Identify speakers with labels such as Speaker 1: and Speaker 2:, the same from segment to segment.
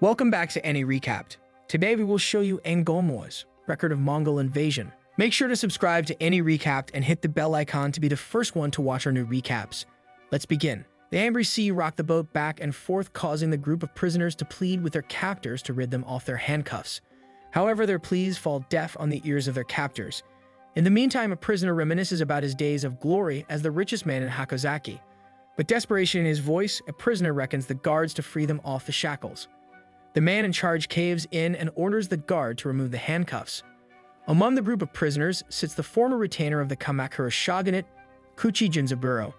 Speaker 1: Welcome back to Any Recapped. Today we will show you Angolmois, record of Mongol invasion. Make sure to subscribe to Any Recapped and hit the bell icon to be the first one to watch our new recaps. Let's begin. The angry sea rocked the boat back and forth, causing the group of prisoners to plead with their captors to rid them off their handcuffs. However, their pleas fall deaf on the ears of their captors. In the meantime, a prisoner reminisces about his days of glory as the richest man in Hakozaki. With desperation in his voice, a prisoner reckons the guards to free them off the shackles. The man in charge caves in and orders the guard to remove the handcuffs. Among the group of prisoners sits the former retainer of the Kamakura shogunate, Kuchi Jinzaburo.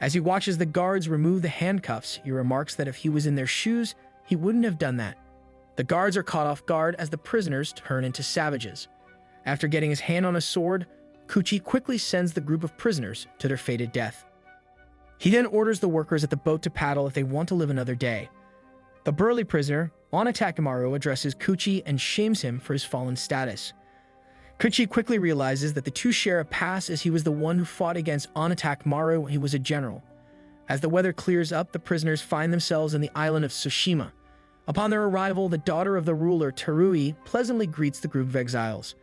Speaker 1: As he watches the guards remove the handcuffs, he remarks that if he was in their shoes, he wouldn't have done that. The guards are caught off guard as the prisoners turn into savages. After getting his hand on a sword, Kuchi quickly sends the group of prisoners to their fated death. He then orders the workers at the boat to paddle if they want to live another day. The burly prisoner, Onatakamaru, addresses Kuchi and shames him for his fallen status. Kuchi quickly realizes that the two share a past, as he was the one who fought against Onatakamaru when he was a general. As the weather clears up, the prisoners find themselves in the island of Tsushima. Upon their arrival, the daughter of the ruler, Terui, pleasantly greets the group of exiles.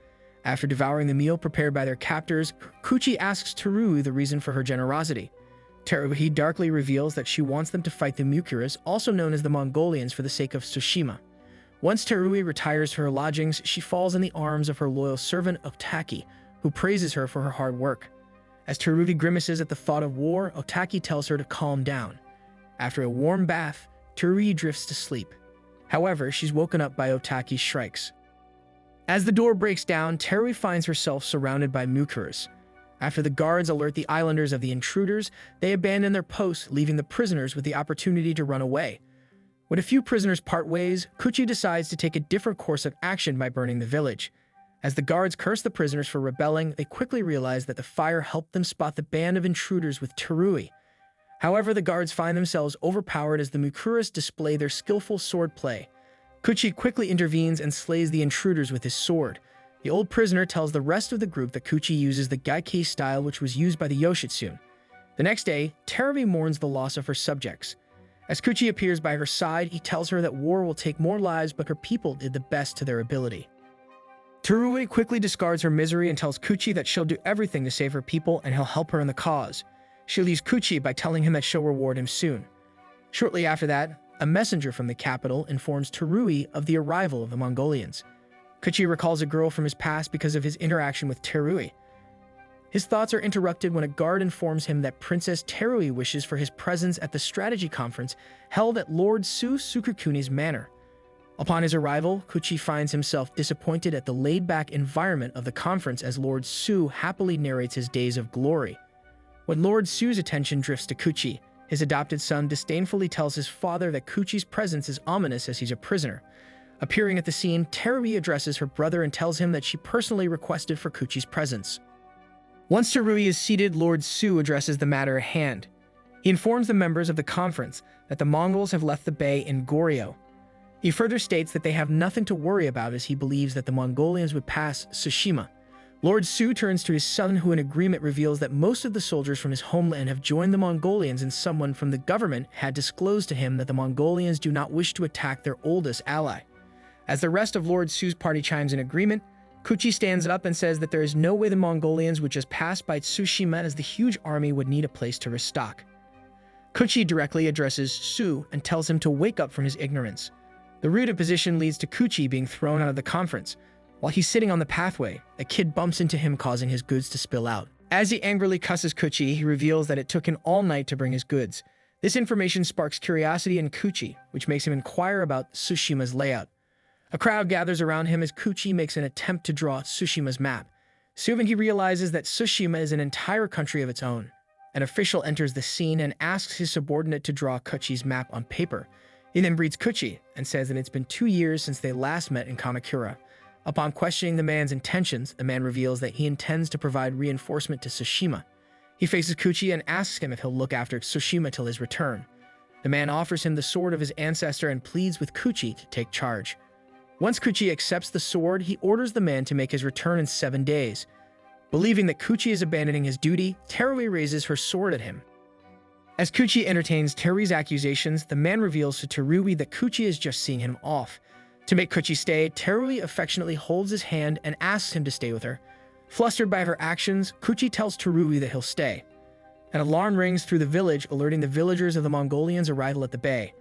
Speaker 1: After devouring the meal prepared by their captors, Kuchi asks Terui the reason for her generosity. Terui darkly reveals that she wants them to fight the Mukuras, also known as the Mongolians, for the sake of Tsushima. Once Terui retires to her lodgings, she falls in the arms of her loyal servant Otaki, who praises her for her hard work. As Terui grimaces at the thought of war, Otaki tells her to calm down. After a warm bath, Terui drifts to sleep. However, she's woken up by Otaki's strikes. As the door breaks down, Terui finds herself surrounded by Mukuras. After the guards alert the islanders of the intruders, they abandon their posts, leaving the prisoners with the opportunity to run away. When a few prisoners part ways, Kuchi decides to take a different course of action by burning the village. As the guards curse the prisoners for rebelling, they quickly realize that the fire helped them spot the band of intruders with Terui. However, the guards find themselves overpowered as the Mukuras display their skillful sword play. Kuchi quickly intervenes and slays the intruders with his sword. The old prisoner tells the rest of the group that Kuchi uses the Gaikei style, which was used by the Yoshitsune. The next day, Terui mourns the loss of her subjects. As Kuchi appears by her side, he tells her that war will take more lives, but her people did the best to their ability. Terui quickly discards her misery and tells Kuchi that she'll do everything to save her people and he'll help her in the cause. She leaves Kuchi by telling him that she'll reward him soon. Shortly after that, a messenger from the capital informs Terui of the arrival of the Mongolians. Kuchi recalls a girl from his past because of his interaction with Terui. His thoughts are interrupted when a guard informs him that Princess Terui wishes for his presence at the strategy conference held at Lord Su Sukukuni's manor. Upon his arrival, Kuchi finds himself disappointed at the laid-back environment of the conference as Lord Su happily narrates his days of glory. When Lord Su's attention drifts to Kuchi, his adopted son disdainfully tells his father that Kuchi's presence is ominous as he's a prisoner. Appearing at the scene, Terui addresses her brother and tells him that she personally requested for Kuchi's presence. Once Terui is seated, Lord Su addresses the matter at hand. He informs the members of the conference that the Mongols have left the bay in Goryeo. He further states that they have nothing to worry about as he believes that the Mongolians would pass Tsushima. Lord Su turns to his son, who in agreement reveals that most of the soldiers from his homeland have joined the Mongolians, and someone from the government had disclosed to him that the Mongolians do not wish to attack their oldest ally. As the rest of Lord Su's party chimes in agreement, Kuchi stands up and says that there is no way the Mongolians would just pass by Tsushima, as the huge army would need a place to restock. Kuchi directly addresses Su and tells him to wake up from his ignorance. The rude imposition leads to Kuchi being thrown out of the conference. While he's sitting on the pathway, a kid bumps into him, causing his goods to spill out. As he angrily cusses Kuchi, he reveals that it took him all night to bring his goods. This information sparks curiosity in Kuchi, which makes him inquire about Tsushima's layout. A crowd gathers around him as Kuchi makes an attempt to draw Tsushima's map. Soon he realizes that Tsushima is an entire country of its own. An official enters the scene and asks his subordinate to draw Kuchi's map on paper. He then greets Kuchi and says that it's been 2 years since they last met in Kamakura. Upon questioning the man's intentions, the man reveals that he intends to provide reinforcement to Tsushima. He faces Kuchi and asks him if he'll look after Tsushima till his return. The man offers him the sword of his ancestor and pleads with Kuchi to take charge. Once Kuchi accepts the sword, he orders the man to make his return in 7 days. Believing that Kuchi is abandoning his duty, Terui raises her sword at him. As Kuchi entertains Terui's accusations, the man reveals to Terui that Kuchi is just seeing him off. To make Kuchi stay, Terui affectionately holds his hand and asks him to stay with her. Flustered by her actions, Kuchi tells Terui that he'll stay. An alarm rings through the village, alerting the villagers of the Mongolians' arrival at the bay.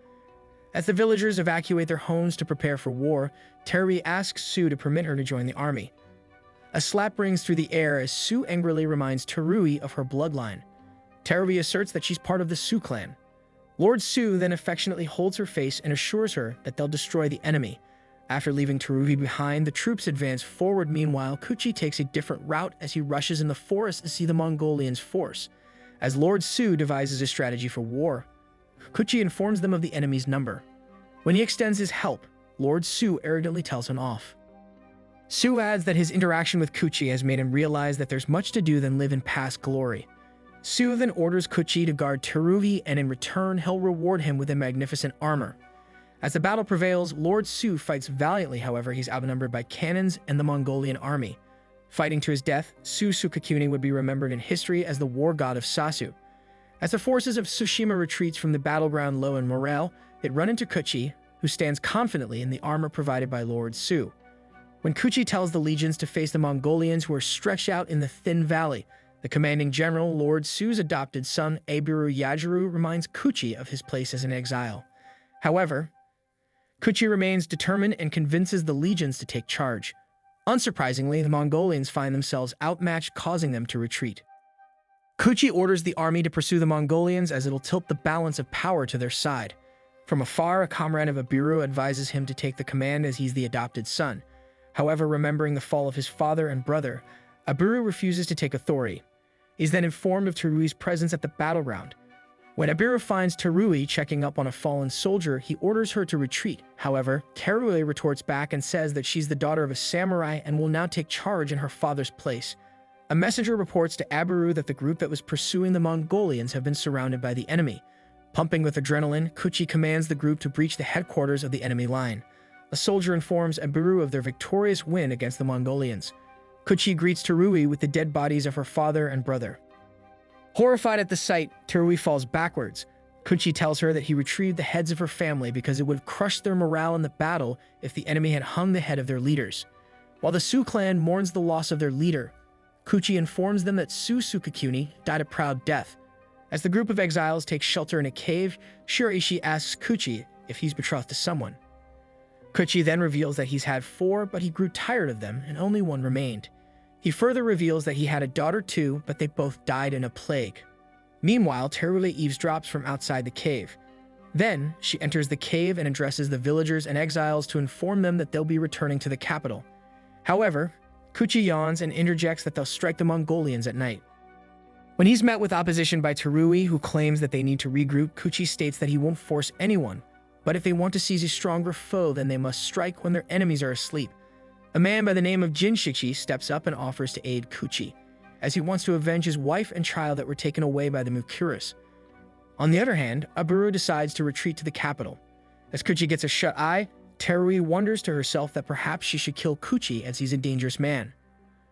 Speaker 1: As the villagers evacuate their homes to prepare for war, Terui asks Su to permit her to join the army. A slap rings through the air as Su angrily reminds Terui of her bloodline. Terui asserts that she's part of the Su clan. Lord Su then affectionately holds her face and assures her that they'll destroy the enemy. After leaving Terui behind, the troops advance forward. Meanwhile, Kuchi takes a different route as he rushes in the forest to see the Mongolians' force. As Lord Su devises a strategy for war, Kuchi informs them of the enemy's number. When he extends his help, Lord Su arrogantly tells him off. Su adds that his interaction with Kuchi has made him realize that there's much to do than live in past glory. Su then orders Kuchi to guard Terui, and in return, he'll reward him with a magnificent armor. As the battle prevails, Lord Su fights valiantly. However, he's outnumbered by cannons and the Mongolian army. Fighting to his death, Su Sukakuni would be remembered in history as the war god of Sasu. As the forces of Tsushima retreats from the battleground low in morale, it run into Kuchi, who stands confidently in the armor provided by Lord Su. When Kuchi tells the legions to face the Mongolians who are stretched out in the thin valley, the commanding general, Lord Su's adopted son, Abiru Yajiru, reminds Kuchi of his place as an exile. However, Kuchi remains determined and convinces the legions to take charge. Unsurprisingly, the Mongolians find themselves outmatched, causing them to retreat. Kuchi orders the army to pursue the Mongolians as it'll tilt the balance of power to their side. From afar, a comrade of Abiru advises him to take the command as he's the adopted son. However, remembering the fall of his father and brother, Abiru refuses to take authority. He's then informed of Terui's presence at the battleground. When Abiru finds Terui checking up on a fallen soldier, he orders her to retreat. However, Terui retorts back and says that she's the daughter of a samurai and will now take charge in her father's place. A messenger reports to Abiru that the group that was pursuing the Mongolians have been surrounded by the enemy. Pumping with adrenaline, Kuchi commands the group to breach the headquarters of the enemy line. A soldier informs Abiru of their victorious win against the Mongolians. Kuchi greets Terui with the dead bodies of her father and brother. Horrified at the sight, Terui falls backwards. Kuchi tells her that he retrieved the heads of her family because it would have crushed their morale in the battle if the enemy had hung the head of their leaders. While the Su clan mourns the loss of their leader, Kuchi informs them that Su Sukakuni died a proud death. As the group of exiles takes shelter in a cave, Shiraishi asks Kuchi if he's betrothed to someone. Kuchi then reveals that he's had 4, but he grew tired of them and only 1 remained. He further reveals that he had a daughter too, but they both died in a plague. Meanwhile, Terui eavesdrops from outside the cave. Then, she enters the cave and addresses the villagers and exiles to inform them that they'll be returning to the capital. However, Kuchi yawns and interjects that they'll strike the Mongolians at night. When he's met with opposition by Terui, who claims that they need to regroup, Kuchi states that he won't force anyone, but if they want to seize a stronger foe, then they must strike when their enemies are asleep. A man by the name of Jinshichi steps up and offers to aid Kuchi, as he wants to avenge his wife and child that were taken away by the Mukuras. On the other hand, Abiru decides to retreat to the capital. As Kuchi gets a shut eye, Terui wonders to herself that perhaps she should kill Kuchi as he's a dangerous man.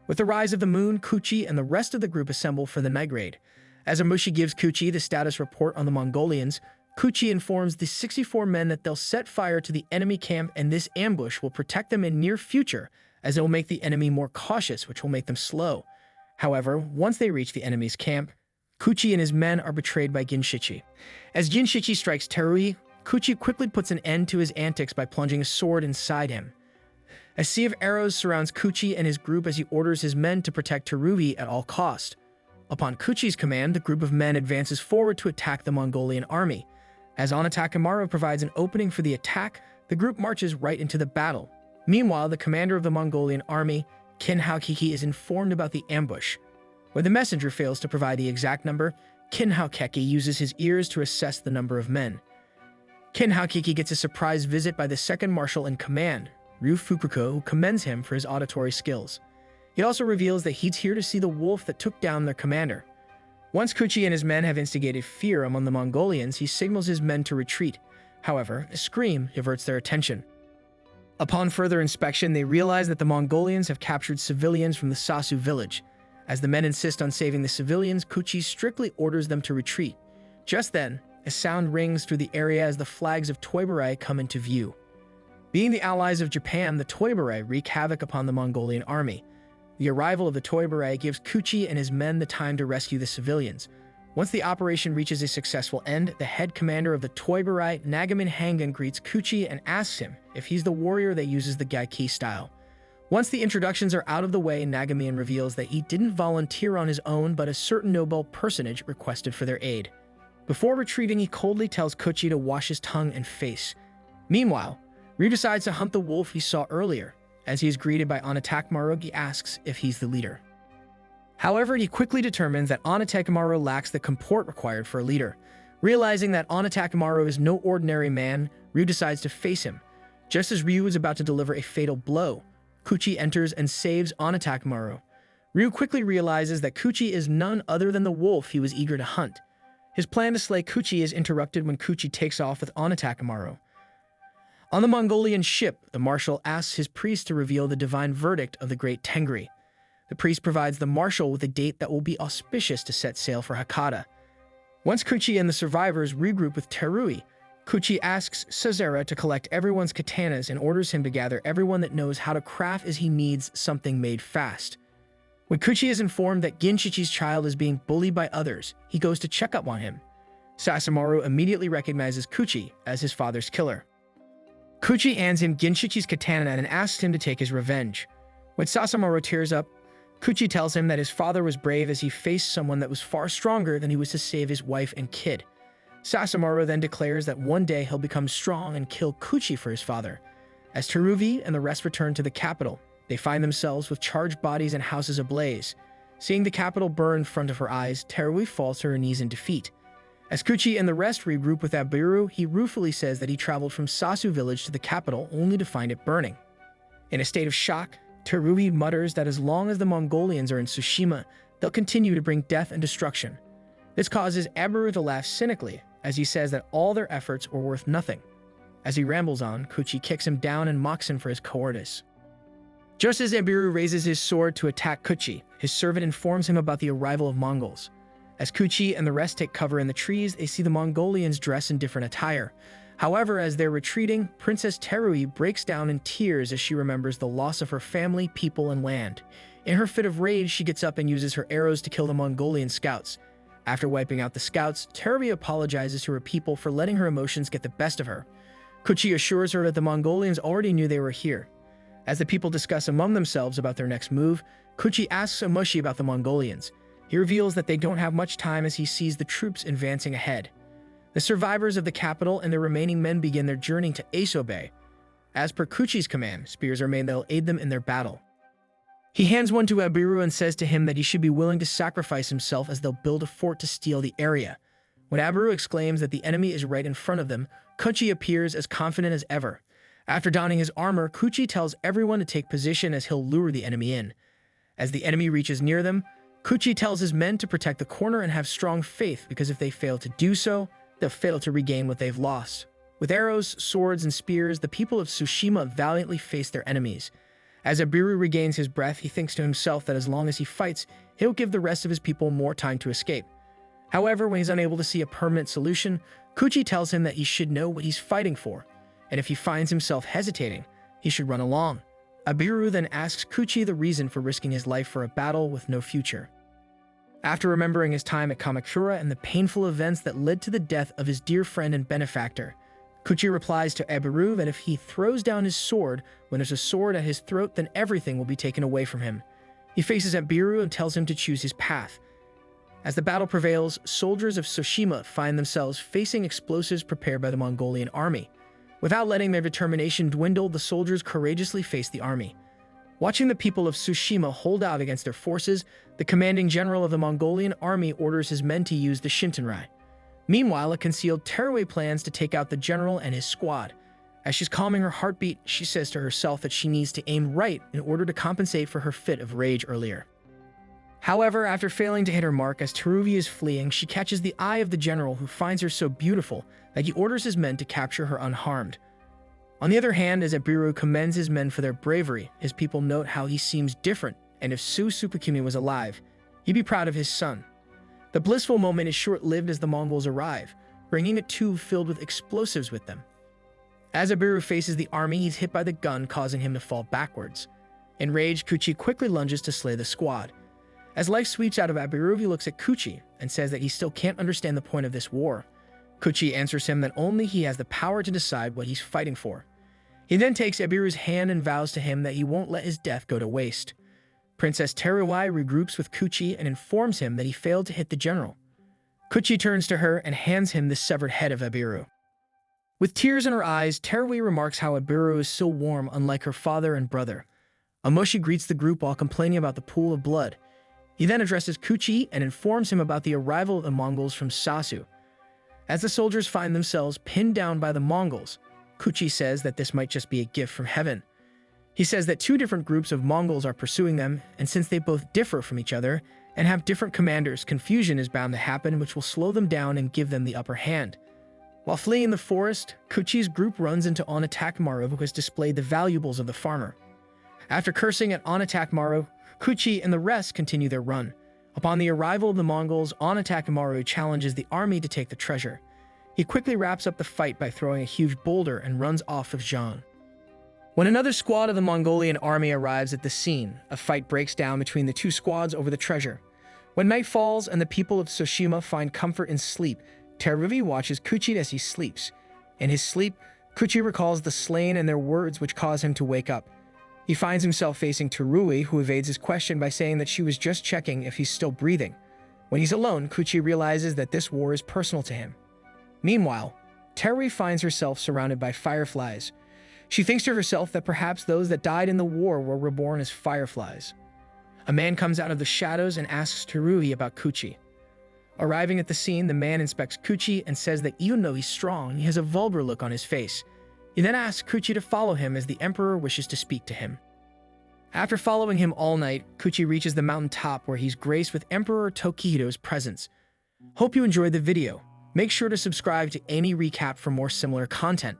Speaker 1: With the rise of the moon, Kuchi and the rest of the group assemble for the night raid. As Amushi gives Kuchi the status report on the Mongolians, Kuchi informs the 64 men that they'll set fire to the enemy camp, and this ambush will protect them in near future, as it will make the enemy more cautious, which will make them slow. However, once they reach the enemy's camp, Kuchi and his men are betrayed by Jinshichi. As Jinshichi strikes Terui, Kuchi quickly puts an end to his antics by plunging a sword inside him. A sea of arrows surrounds Kuchi and his group as he orders his men to protect Terui at all cost. Upon Kuchi's command, the group of men advances forward to attack the Mongolian army. As Onitakamaru provides an opening for the attack, the group marches right into the battle. Meanwhile, the commander of the Mongolian army, Kinhaokiki, is informed about the ambush. When the messenger fails to provide the exact number, Kinhaokeki uses his ears to assess the number of men. Kinhaokeki gets a surprise visit by the second marshal in command, Ryu Fukuko, who commends him for his auditory skills. He also reveals that he's here to see the wolf that took down their commander. Once Kuchi and his men have instigated fear among the Mongolians, he signals his men to retreat. However, a scream diverts their attention. Upon further inspection, they realize that the Mongolians have captured civilians from the Sasu village. As the men insist on saving the civilians, Kuchi strictly orders them to retreat. Just then, a sound rings through the area as the flags of Toibarai come into view. Being the allies of Japan, the Toibarai wreak havoc upon the Mongolian army. The arrival of the Toibarai gives Kuchi and his men the time to rescue the civilians. Once the operation reaches a successful end, the head commander of the Toibarai, Nagamin Hangan, greets Kuchi and asks him if he's the warrior that uses the Gaiki style. Once the introductions are out of the way, Nagamin reveals that he didn't volunteer on his own, but a certain noble personage requested for their aid. Before retreating, he coldly tells Kuchi to wash his tongue and face. Meanwhile, Ryu decides to hunt the wolf he saw earlier. As he is greeted by Anatakamaru, he asks if he's the leader. However, he quickly determines that Anatakamaru lacks the comport required for a leader. Realizing that Anatakamaru is no ordinary man, Ryu decides to face him. Just as Ryu is about to deliver a fatal blow, Kuchi enters and saves Anatakamaru. Ryu quickly realizes that Kuchi is none other than the wolf he was eager to hunt. His plan to slay Kuchi is interrupted when Kuchi takes off with Anatakamaru. On the Mongolian ship, the marshal asks his priest to reveal the divine verdict of the great Tengri. The priest provides the marshal with a date that will be auspicious to set sail for Hakata. Once Kuchi and the survivors regroup with Terui, Kuchi asks Cesara to collect everyone's katanas and orders him to gather everyone that knows how to craft as he needs something made fast. When Kuchi is informed that Ginshichi's child is being bullied by others, he goes to check up on him. Sasamaru immediately recognizes Kuchi as his father's killer. Kuchi hands him Ginshichi's katana and asks him to take his revenge. When Sasamaru tears up, Kuchi tells him that his father was brave as he faced someone that was far stronger than he was to save his wife and kid. Sasamaru then declares that one day he'll become strong and kill Kuchi for his father. As Teruvi and the rest return to the capital, they find themselves with charged bodies and houses ablaze. Seeing the capital burn in front of her eyes, Terui falls to her knees in defeat. As Kuchi and the rest regroup with Abiru, he ruefully says that he traveled from Sasu village to the capital only to find it burning. In a state of shock, Terui mutters that as long as the Mongolians are in Tsushima, they'll continue to bring death and destruction. This causes Abiru to laugh cynically, as he says that all their efforts were worth nothing. As he rambles on, Kuchi kicks him down and mocks him for his cowardice. Just as Abiru raises his sword to attack Kuchi, his servant informs him about the arrival of Mongols. As Kuchi and the rest take cover in the trees, they see the Mongolians dress in different attire. However, as they're retreating, Princess Terui breaks down in tears as she remembers the loss of her family, people, and land. In her fit of rage, she gets up and uses her arrows to kill the Mongolian scouts. After wiping out the scouts, Terui apologizes to her people for letting her emotions get the best of her. Kuchi assures her that the Mongolians already knew they were here. As the people discuss among themselves about their next move, Kuchi asks Omushi about the Mongolians. He reveals that they don't have much time as he sees the troops advancing ahead. The survivors of the capital and their remaining men begin their journey to Asobe. As per Kuchi's command, spears are made that will aid them in their battle. He hands one to Abiru and says to him that he should be willing to sacrifice himself as they'll build a fort to steal the area. When Abiru exclaims that the enemy is right in front of them, Kuchi appears as confident as ever. After donning his armor, Kuchi tells everyone to take position as he'll lure the enemy in. As the enemy reaches near them, Kuchi tells his men to protect the corner and have strong faith because if they fail to do so, they'll fail to regain what they've lost. With arrows, swords, and spears, the people of Tsushima valiantly face their enemies. As Abiru regains his breath, he thinks to himself that as long as he fights, he'll give the rest of his people more time to escape. However, when he's unable to see a permanent solution, Kuchi tells him that he should know what he's fighting for, and if he finds himself hesitating, he should run along. Abiru then asks Kuchi the reason for risking his life for a battle with no future. After remembering his time at Kamakura and the painful events that led to the death of his dear friend and benefactor, Kuchi replies to Abiru that if he throws down his sword when there's a sword at his throat, then everything will be taken away from him. He faces Abiru and tells him to choose his path. As the battle prevails, soldiers of Tsushima find themselves facing explosives prepared by the Mongolian army. Without letting their determination dwindle, the soldiers courageously face the army. Watching the people of Tsushima hold out against their forces, the commanding general of the Mongolian army orders his men to use the Shintenrai. Meanwhile, a concealed Terui plans to take out the general and his squad. As she's calming her heartbeat, she says to herself that she needs to aim right in order to compensate for her fit of rage earlier. However, after failing to hit her mark as Teruvi is fleeing, she catches the eye of the general who finds her so beautiful that he orders his men to capture her unharmed. On the other hand, as Abiru commends his men for their bravery, his people note how he seems different, and if Su Supakumi was alive, he'd be proud of his son. The blissful moment is short-lived as the Mongols arrive, bringing a tube filled with explosives with them. As Abiru faces the army, he's hit by the gun, causing him to fall backwards. Enraged, Kuchi quickly lunges to slay the squad. As life sweeps out of Abiru, he looks at Kuchi and says that he still can't understand the point of this war. Kuchi answers him that only he has the power to decide what he's fighting for. He then takes Abiru's hand and vows to him that he won't let his death go to waste. Princess Teruwai regroups with Kuchi and informs him that he failed to hit the general. Kuchi turns to her and hands him the severed head of Abiru. With tears in her eyes, Teruwai remarks how Abiru is so warm, unlike her father and brother. Amoshi greets the group while complaining about the pool of blood. He then addresses Kuchi and informs him about the arrival of the Mongols from Sasu. As the soldiers find themselves pinned down by the Mongols, Kuchi says that this might just be a gift from heaven. He says that two different groups of Mongols are pursuing them, and since they both differ from each other and have different commanders, confusion is bound to happen, which will slow them down and give them the upper hand. While fleeing the forest, Kuchi's group runs into Onatak Maru, who has displayed the valuables of the farmer. After cursing at Onatak Maru, Kuchi and the rest continue their run. Upon the arrival of the Mongols, Onatak Maru challenges the army to take the treasure. He quickly wraps up the fight by throwing a huge boulder and runs off with Zhang. When another squad of the Mongolian army arrives at the scene, a fight breaks down between the two squads over the treasure. When night falls and the people of Tsushima find comfort in sleep, Teruwai watches Kuchi as he sleeps. In his sleep, Kuchi recalls the slain and their words, which cause him to wake up. He finds himself facing Teruwai, who evades his question by saying that she was just checking if he's still breathing. When he's alone, Kuchi realizes that this war is personal to him. Meanwhile, Teruwai finds herself surrounded by fireflies. She thinks to herself that perhaps those that died in the war were reborn as fireflies. A man comes out of the shadows and asks Teruwai about Kuchi. Arriving at the scene, the man inspects Kuchi and says that even though he's strong, he has a vulgar look on his face. He then asks Kuchi to follow him as the emperor wishes to speak to him. After following him all night, Kuchi reaches the mountain top where he's graced with Emperor Tokihido's presence. Hope you enjoyed the video. Make sure to subscribe to any recap for more similar content.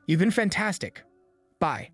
Speaker 1: You've been fantastic. Bye.